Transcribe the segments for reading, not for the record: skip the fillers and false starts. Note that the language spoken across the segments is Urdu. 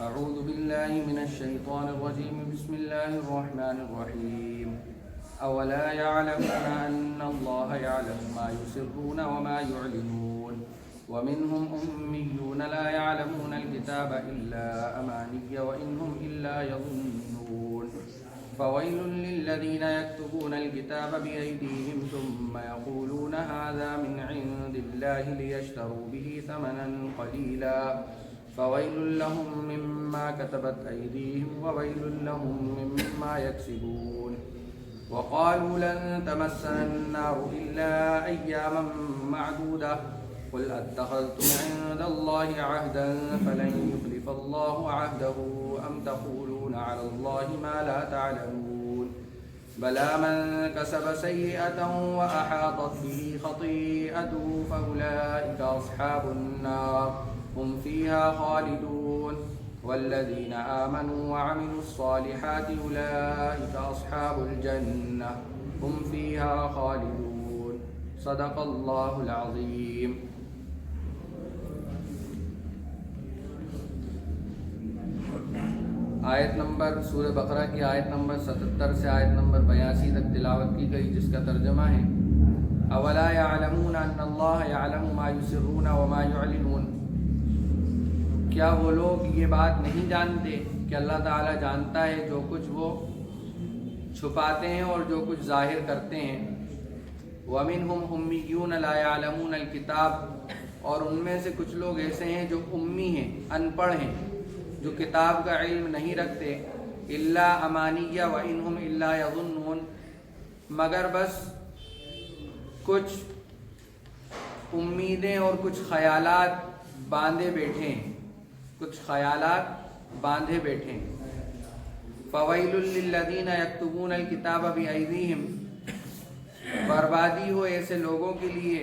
أعوذ بالله من الشيطان الرجيم بسم الله الرحمن الرحيم أولا يعلمون أن الله يعلم ما يسرون وما يعلنون ومنهم أميون لا يعلمون الكتاب إلا أماني وإنهم إلا يظنون فويل للذين يكتبون الكتاب بأيديهم ثم يقولون هذا من عند الله ليشتروا به ثمنا قليلا فويل لهم مما كتبت أيديهم وويل لهم مما يكسبون وقالوا لن تمسنا النار إلا أياما معدودة قل أتخذتم عند الله عهدا فلن يخلف الله عهده أم تقولون على الله ما لا تعلمون بلى من كسب سيئة وأحاطت به خطيئته فأولئك أصحاب النار هم فيها خالدون والذين آمنوا وعملوا الصالحات أولئك أصحاب الجنة هم فيها خالدون صدق الله العظيم. آیت نمبر سورہ بقرہ کی آیت نمبر 77 سے آیت نمبر 82 تک تلاوت کی گئی، جس کا ترجمہ ہے اولا یعلمون ان اللہ یعلم ما یسرون وما یعلنون. کیا وہ لوگ یہ بات نہیں جانتے کہ اللہ تعالیٰ جانتا ہے جو کچھ وہ چھپاتے ہیں اور جو کچھ ظاہر کرتے ہیں. وَمِنْهُمْ أُمِّيُّونَ لَا يَعْلَمُونَ الْكِتَابَ، اور ان میں سے کچھ لوگ ایسے ہیں جو امی ہیں، ان پڑھ ہیں، جو کتاب کا علم نہیں رکھتے. إِلَّا أَمَانِيَّ وَإِنْهُمْ إِلَّا يَظُنُّونَ، مگر بس کچھ امیدیں اور کچھ خیالات باندھے بیٹھے ہیں، کچھ خیالات باندھے بیٹھے ہیں. فَوَيْلٌ لِّلَّذِينَ يَكْتُبُونَ الْكِتَابَ بِأَيْدِيهِمْ، بربادی ہو ایسے لوگوں کے لیے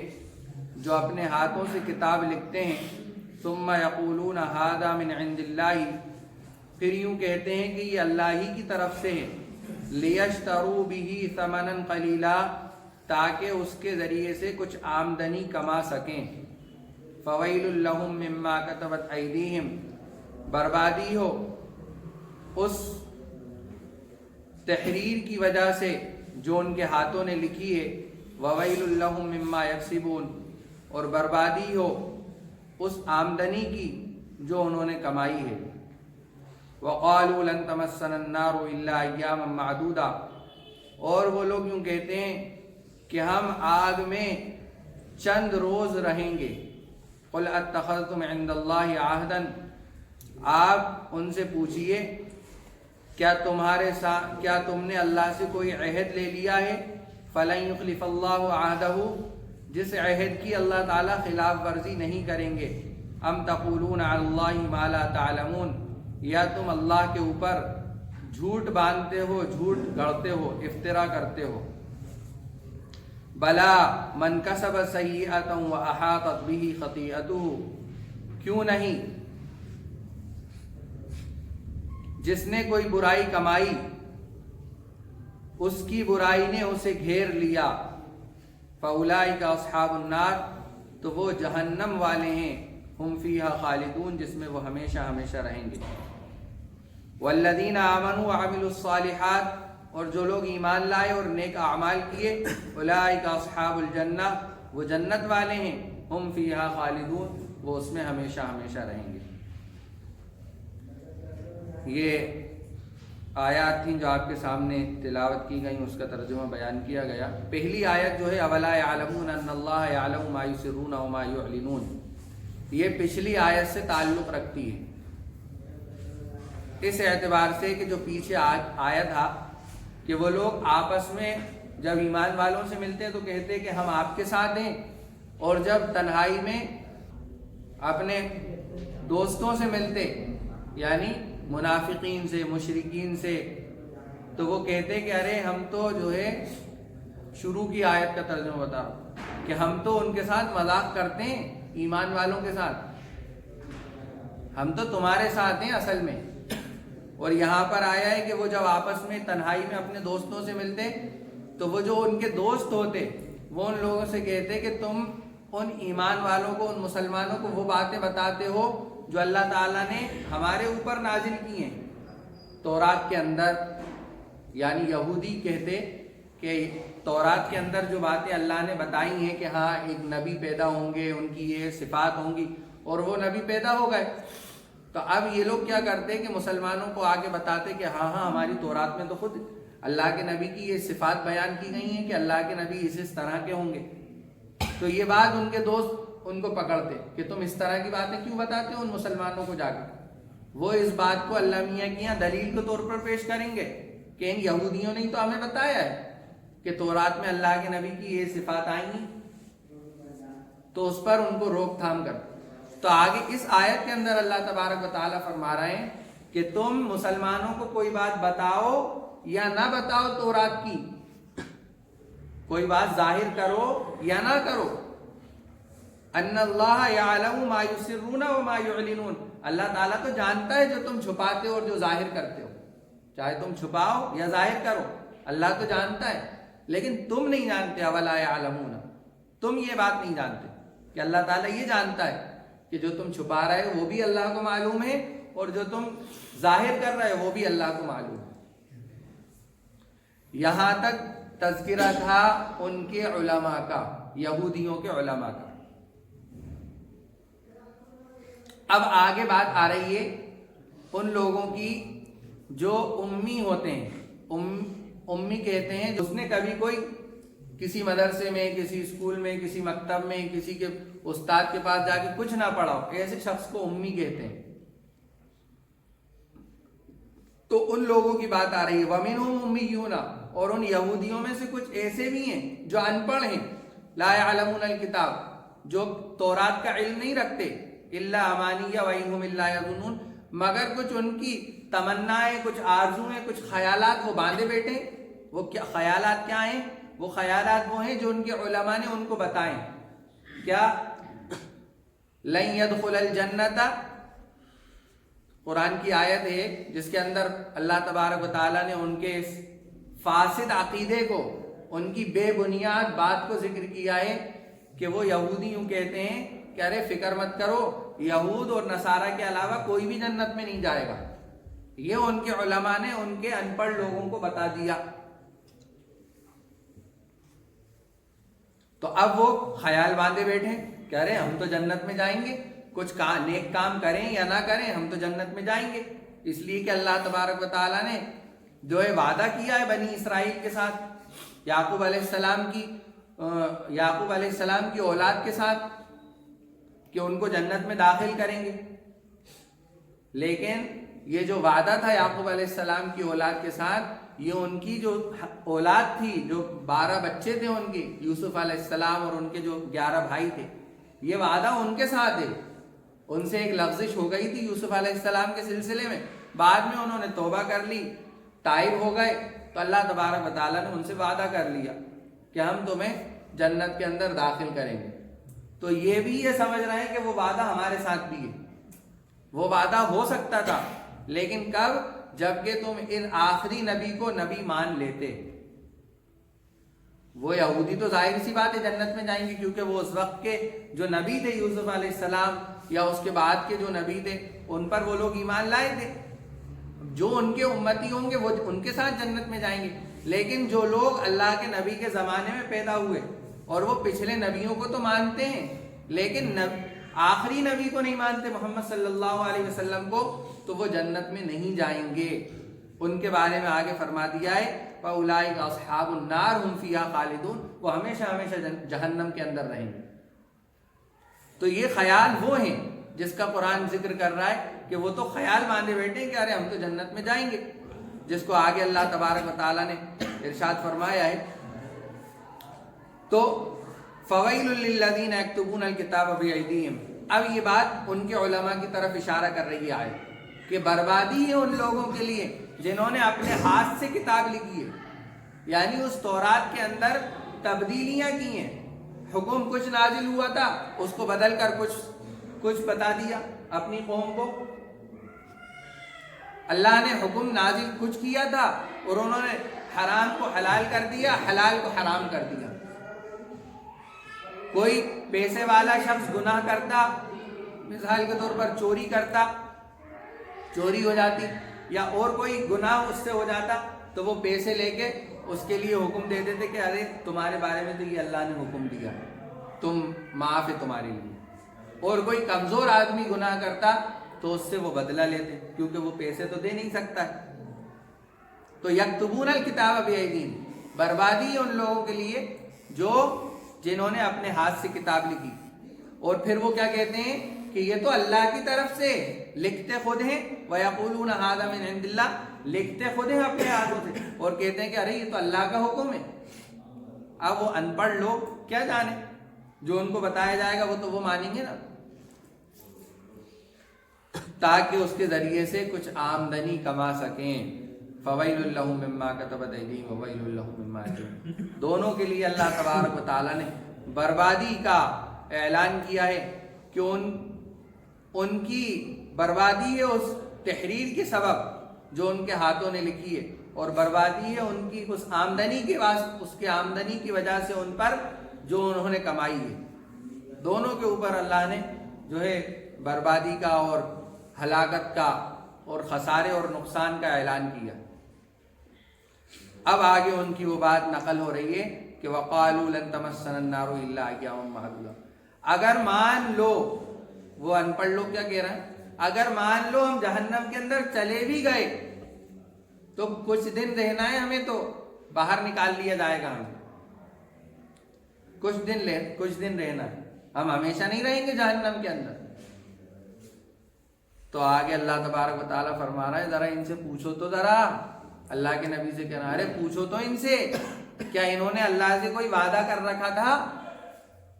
جو اپنے ہاتھوں سے کتاب لکھتے ہیں. ثُمَّ يَقُولُونَ هَذَا مِنْ عِنْدِ اللَّهِ، پھر یوں کہتے ہیں کہ یہ اللہ ہی کی طرف سے ہے. لِيَشْتَرُوا بِهِ ثَمَنًا قَلِيلًا، تاکہ اس کے ذریعے سے کچھ آمدنی کما سکیں. فَوَيْلٌ لَّهُم مِّمَّا كَتَبَتْ أَيْدِيهِمْ، بربادی ہو اس تحریر کی وجہ سے جو ان کے ہاتھوں نے لکھی ہے. وَوَيْلٌ لَّهُم مِّمَّا يَكْسِبُونَ، اور بربادی ہو اس آمدنی کی جو انہوں نے کمائی ہے. وَقَالُوا لَن تَمَسَّنَا النَّارُ إِلَّا أَيَّامًا مَّعْدُودَةً، اور وہ لوگ یوں کہتے ہیں کہ ہم آگ میں چند روز رہیں گے. قُلْ أَتَّخَذْتُمْ عِندَ اللَّهِ عَهْدًا، آپ ان سے پوچھئے کیا تم نے اللہ سے کوئی عہد لے لیا ہے؟ فَلَن يُخْلِفَ اللَّهُ عَهْدَهُ، جس عہد کی اللہ تعالیٰ خلاف ورزی نہیں کریں گے. أَمْ تَقُولُونَ عَلَى اللَّهِ مَا لَا تَعْلَمُونَ، یا تم اللہ کے اوپر جھوٹ باندھتے ہو، جھوٹ گڑھتے ہو، افترا کرتے ہو. بلا من کسب سیئۃ وأحاطت به خطیئته، کیوں نہیں جس نے کوئی برائی کمائی اس کی برائی نے اسے گھیر لیا. فأولئک اصحاب النار، تو وہ جہنم والے ہیں. ہم فیہا خالدون، جس میں وہ ہمیشہ ہمیشہ رہیں گے. والذین آمنوا وعملوا الصالحات، اور جو لوگ ایمان لائے اور نیک اعمال کیے. اولئک اصحاب الجنہ، وہ جنت والے ہیں. ہم فیہا خالدون، وہ اس میں ہمیشہ ہمیشہ رہیں گے. یہ آیات تھیں جو آپ کے سامنے تلاوت کی گئیں، اس کا ترجمہ بیان کیا گیا. پہلی آیت جو ہے اولا یعلمون ان اللہ یعلم ما یسرون وما یعلنون، یہ پچھلی آیت سے تعلق رکھتی ہے، اس اعتبار سے کہ جو پیچھے آیا تھا کہ وہ لوگ آپس میں جب ایمان والوں سے ملتے ہیں تو کہتے ہیں کہ ہم آپ کے ساتھ ہیں، اور جب تنہائی میں اپنے دوستوں سے ملتے یعنی منافقین سے، مشرکین سے، تو وہ کہتے کہ ارے ہم تو جو ہے شروع کی آیت کا ترجمہ بتا رہا ہوں کہ ہم تو ان کے ساتھ مذاق کرتے ہیں، ایمان والوں کے ساتھ، ہم تو تمہارے ساتھ ہیں اصل میں. اور یہاں پر آیا ہے کہ وہ جب آپس میں تنہائی میں اپنے دوستوں سے ملتے تو وہ جو ان کے دوست ہوتے وہ ان لوگوں سے کہتے کہ تم ان ایمان والوں کو، ان مسلمانوں کو وہ باتیں بتاتے ہو جو اللہ تعالیٰ نے ہمارے اوپر نازل کی ہیں تورات کے اندر، یعنی یہودی کہتے کہ تورات کے اندر جو باتیں اللہ نے بتائی ہیں کہ ہاں ایک نبی پیدا ہوں گے، ان کی یہ صفات ہوں گی، اور وہ نبی پیدا ہو گئے، تو اب یہ لوگ کیا کرتے کہ مسلمانوں کو آگے بتاتے کہ ہاں ہماری تورات میں تو خود اللہ کے نبی کی یہ صفات بیان کی گئی ہیں کہ اللہ کے نبی اس طرح کے ہوں گے۔ تو یہ بات ان کے دوست ان کو پکڑتے کہ تم اس طرح کی باتیں کیوں بتاتے ہو ان مسلمانوں کو جا کے۔ وہ اس بات کو اللہ میاں کی یہاں دلیل کے طور پر پیش کریں گے کہ ان یہودیوں نے تو ہمیں بتایا ہے کہ تورات میں اللہ کے نبی کی یہ صفات آئیں گی، تو اس پر ان کو روک تھام کر۔ تو آگے اس آیت کے اندر اللہ تبارک و تعالیٰ فرما رہے ہیں کہ تم مسلمانوں کو کوئی بات بتاؤ یا نہ بتاؤ تورات کی، کوئی بات ظاہر کرو یا نہ کرو، ان اللہ یعلم ما یسرون وما یعلنون، اللہ تعالیٰ تو جانتا ہے جو تم چھپاتے ہو اور جو ظاہر کرتے ہو، چاہے تم چھپاؤ یا ظاہر کرو اللہ تو جانتا ہے، لیکن تم نہیں جانتے۔ اولا یعلمون، تم یہ بات نہیں جانتے کہ اللہ تعالیٰ یہ جانتا ہے کہ جو تم چھپا رہے ہو وہ بھی اللہ کو معلوم ہے، اور جو تم ظاہر کر رہے ہو وہ بھی اللہ کو معلوم ہے۔ یہاں تک تذکرہ تھا ان کے علماء کا، یہودیوں کے علماء کا۔ اب آگے بات آ رہی ہے ان لوگوں کی جو امی ہوتے ہیں، امی کہتے ہیں جس نے کبھی کوئی کسی مدرسے میں، کسی اسکول میں، کسی مکتب میں، کسی کے استاد کے پاس جا کے کچھ نہ پڑھا ہو، ایسے شخص کو امی کہتے ہیں۔ تو ان لوگوں کی بات آ رہی ہے، وَمِنْهُمْ أُمِّيُّونَ، اور ان یہودیوں میں سے کچھ ایسے بھی ہیں جو ان پڑھ ہیں، لا يعلمون الکتاب، جو تورات کا علم نہیں رکھتے، الا امانیہ وَإِنْهُمْ إِلَّا يَظُنُّونَ، مگر کچھ ان کی تمنائیں، کچھ آرزویں، کچھ خیالات وہ باندھے بیٹھے۔ وہ کیا خیالات کیا ہیں؟ وہ خیالات وہ ہیں جو ان کے علماء نے ان کو بتائیں۔ کیا؟ لن يدخل الجنت، قرآن کی آیت ہے جس کے اندر اللہ تبارک و تعالیٰ نے ان کے اس فاسد عقیدے کو، ان کی بے بنیاد بات کو ذکر کیا ہے کہ وہ یہودی یوں کہتے ہیں کہ ارے فکر مت کرو، یہود اور نصارہ کے علاوہ کوئی بھی جنت میں نہیں جائے گا۔ یہ ان کے علماء نے ان کے ان پڑھ لوگوں کو بتا دیا۔ تو اب وہ خیال باندھے بیٹھے کہ ارے ہم تو جنت میں جائیں گے، کچھ نیک کام کریں یا نہ کریں ہم تو جنت میں جائیں گے، اس لیے کہ اللہ تبارک و تعالیٰ نے جو ہے وعدہ کیا ہے بنی اسرائیل کے ساتھ، یعقوب علیہ السلام کی اولاد کے ساتھ، کہ ان کو جنت میں داخل کریں گے۔ لیکن یہ جو وعدہ تھا یعقوب علیہ السلام کی اولاد کے ساتھ، یہ ان کی جو اولاد تھی، جو 12 بچے تھے ان کے، یوسف علیہ السلام اور ان کے جو 11 بھائی تھے، یہ وعدہ ان کے ساتھ ہے۔ ان سے ایک لغزش ہو گئی تھی یوسف علیہ السلام کے سلسلے میں، بعد میں انہوں نے توبہ کر لی، تائب ہو گئے، تو اللہ تبارک و تعالیٰ نے ان سے وعدہ کر لیا کہ ہم تمہیں جنت کے اندر داخل کریں گے۔ تو یہ بھی یہ سمجھ رہے ہیں کہ وہ وعدہ ہمارے ساتھ بھی ہے، وہ وعدہ ہو سکتا تھا، لیکن کب؟ جبکہ تم ان آخری نبی کو نبی مان لیتے۔ وہ یہودی تو ظاہر سی بات ہے جنت میں جائیں گے، کیونکہ وہ اس وقت کے جو نبی تھے یوسف علیہ السلام یا اس کے بعد کے جو نبی تھے ان پر وہ لوگ ایمان لائے تھے، جو ان کے امتی ہوں گے وہ ان کے ساتھ جنت میں جائیں گے۔ لیکن جو لوگ اللہ کے نبی کے زمانے میں پیدا ہوئے اور وہ پچھلے نبیوں کو تو مانتے ہیں لیکن آخری نبی کو نہیں مانتے، محمد صلی اللہ علیہ وسلم کو، تو وہ جنت میں نہیں جائیں گے۔ ان کے بارے میں آگے فرما دیا ہے فَأُولَٰئِكَ أَصْحَابُ النَّارِ هُمْ فِيهَا خَالِدُونَ، وہ ہمیشہ ہمیشہ جہنم کے اندر رہیں گے۔ تو یہ خیال وہ ہیں جس کا قرآن ذکر کر رہا ہے کہ وہ تو خیال باندھے بیٹھے کہ ارے ہم تو جنت میں جائیں گے، جس کو آگے اللہ تبارک و تعالیٰ نے ارشاد فرمایا ہے۔ تو فَوَيْلٌ لِّلَّذِينَ يَكْتُبُونَ الْكِتَابَ بِأَيْدِيهِمْ، اب یہ بات ان کے علماء کی طرف اشارہ کر رہی ہے کہ بربادی ہے ان لوگوں کے لیے جنہوں نے اپنے ہاتھ سے کتاب لکھی ہے، یعنی اس تورات کے اندر تبدیلیاں کی ہیں، حکم کچھ نازل ہوا تھا اس کو بدل کر کچھ بتا دیا اپنی قوم کو، اللہ نے حکم نازل کچھ کیا تھا اور انہوں نے حرام کو حلال کر دیا، حلال کو حرام کر دیا۔ کوئی پیسے والا شخص گناہ کرتا، مثال کے طور پر چوری کرتا، چوری ہو جاتی یا اور کوئی گناہ اس سے ہو جاتا تو وہ پیسے لے کے اس کے لیے حکم دے دیتے کہ ارے تمہارے بارے میں تو یہ اللہ نے حکم دیا، تم معاف ہے تمہارے لیے۔ اور کوئی کمزور آدمی گناہ کرتا تو اس سے وہ بدلہ لیتے، کیونکہ وہ پیسے تو دے نہیں سکتا ہے۔ تو یکتبون الکتاب بایدیہم، بربادی ہے ان لوگوں کے لیے جنہوں نے اپنے ہاتھ سے کتاب لکھی۔ اور پھر وہ کیا کہتے ہیں کہ یہ تو اللہ کی طرف سے، لکھتے خود ہیں، وَيَقُولُونَ هَذَا مِنْ عِنْدِ اللَّهِ، لکھتے خود ہیں اپنے ہاتھوں سے اور کہتے ہیں کہ ارے یہ تو اللہ کا حکم ہے۔ اب وہ ان پڑھ لوگ کیا جانے، جو ان کو بتایا جائے گا وہ تو وہ مانیں گے نا، تاکہ اس کے ذریعے سے کچھ آمدنی کما سکیں۔ فَوَيْلٌ لَهُم مِّمَّا كَتَبَتْ أَيْدِيهِمْ وَوَيْلٌ لَهُم مِّمَّا يَكْسِبُونَ، دونوں کے لیے اللہ تبارک و تعالیٰ نے بربادی کا اعلان کیا ہے کہ ان کی بربادی ہے اس تحریر کے سبب جو ان کے ہاتھوں نے لکھی ہے، اور بربادی ہے ان کی اس آمدنی کے واسطے، اس کے آمدنی کی وجہ سے ان پر جو انہوں نے کمائی ہے۔ دونوں کے اوپر اللہ نے جو ہے بربادی کا اور ہلاکت کا اور خسارے اور نقصان کا اعلان کیا۔ اب آگے ان کی وہ بات نقل ہو رہی ہے کہ وَقَالُوا لَن تَمَسَّنَا النَّارُ إِلَّا أَيَّامًا مَّعْدُودَةً، اگر مان لو، وہ ان پڑھ لوگ کیا کہہ رہے ہیں، اگر مان لو ہم جہنم کے اندر چلے بھی گئے تو کچھ دن رہنا ہے ہمیں، تو باہر نکال لیا جائے گا ہمیں، کچھ دن رہنا ہے، ہم ہمیشہ نہیں رہیں گے جہنم کے اندر۔ تو آگے اللہ تبارک و تعالیٰ فرما رہا ہے ذرا ان سے پوچھو تو، ذرا اللہ کے نبی سے کہنا ارے پوچھو تو ان سے، کیا انہوں نے اللہ سے کوئی وعدہ کر رکھا تھا،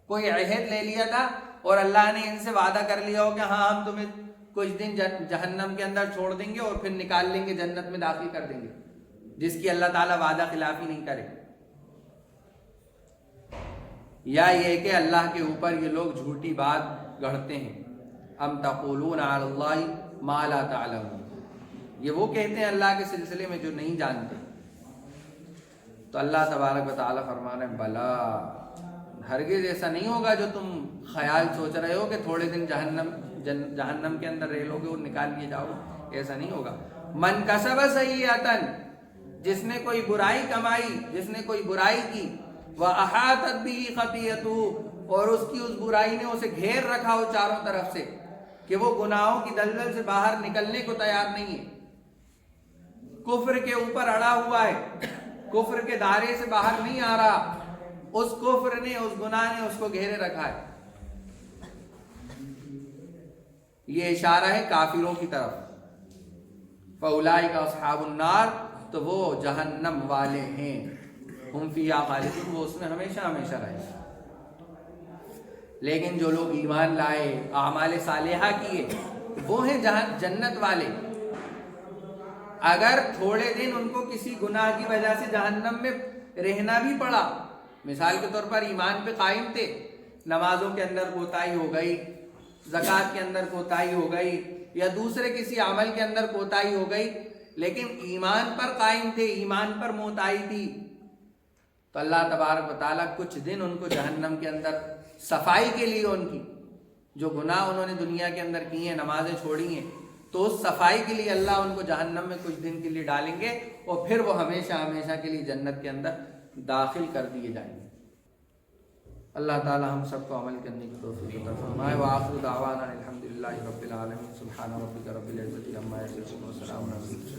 کوئی عہد لے لیا تھا اور اللہ نے ان سے وعدہ کر لیا ہو کہ ہاں ہم تمہیں کچھ دن جہنم کے اندر چھوڑ دیں گے اور پھر نکال لیں گے، جنت میں داخل کر دیں گے، جس کی اللہ تعالیٰ وعدہ خلافی نہیں کرے؟ یا یہ کہ اللہ کے اوپر یہ لوگ جھوٹی بات گڑھتے ہیں، ام تقولون علی اللہ ما لا تعلمون، یہ وہ کہتے ہیں اللہ کے سلسلے میں جو نہیں جانتے۔ تو اللہ تبارک و تعالیٰ فرما رہے ہیں بلا، ہرگز ایسا نہیں ہوگا جو تم خیال سوچ رہے ہو کہ تھوڑے دن جہنم کے اندر رہ لو گے اور نکال لیے جاؤ، ایسا نہیں ہوگا۔ من کسب سیئۃ، جس نے کوئی برائی کمائی، جس نے کوئی برائی کی، وَأَحَاطَتْ بِهِ خَطِیَّتُهُ، اور اس کی اس برائی نے اسے گھیر رکھا ہو چاروں طرف سے کہ وہ گناہوں کی دلدل سے باہر نکلنے کو تیار نہیں ہے، کفر کے اوپر اڑا ہوا ہے، کفر کے دائرے سے باہر نہیں آ رہا، اس کفر نے، اس گناہ نے اس کو گھیرے رکھا ہے۔ یہ اشارہ ہے کافروں کی طرف، فَأُولَٰئِکَ أَصْحَابُ النَّارِ، تو وہ جہنم والے ہیں، ہم فیہا خالدون، وہ اس میں ہمیشہ ہمیشہ رہیں گے۔ لیکن جو لوگ ایمان لائے، اعمال صالحہ کیے، وہ ہیں جنت والے۔ اگر تھوڑے دن ان کو کسی گناہ کی وجہ سے جہنم میں رہنا بھی پڑا، مثال کے طور پر ایمان پہ قائم تھے، نمازوں کے اندر کوتاہی ہو گئی، زکوٰۃ کے اندر کوتاہی ہو گئی، یا دوسرے کسی عمل کے اندر کوتاہی ہو گئی، لیکن ایمان پر قائم تھے، ایمان پر موتائی تھی، تو اللہ تبارک و تعالیٰ کچھ دن ان کو جہنم کے اندر صفائی کے لیے، ان کی جو گناہ انہوں نے دنیا کے اندر کیے ہیں، نمازیں چھوڑی ہیں، تو اس صفائی کے لیے اللہ ان کو جہنم میں کچھ دن کے لیے ڈالیں گے، اور پھر وہ ہمیشہ ہمیشہ کے لیے جنت کے اندر داخل کر دیے جائیں گے۔ اللہ تعالی ہم سب کو عمل کرنے کی توفیق عطا فرمائے۔ وآخر دعوانا الحمدللہ رب العالمین، سبحان ربک رب العزۃ عما یصفون، وسلام علی المرسلین۔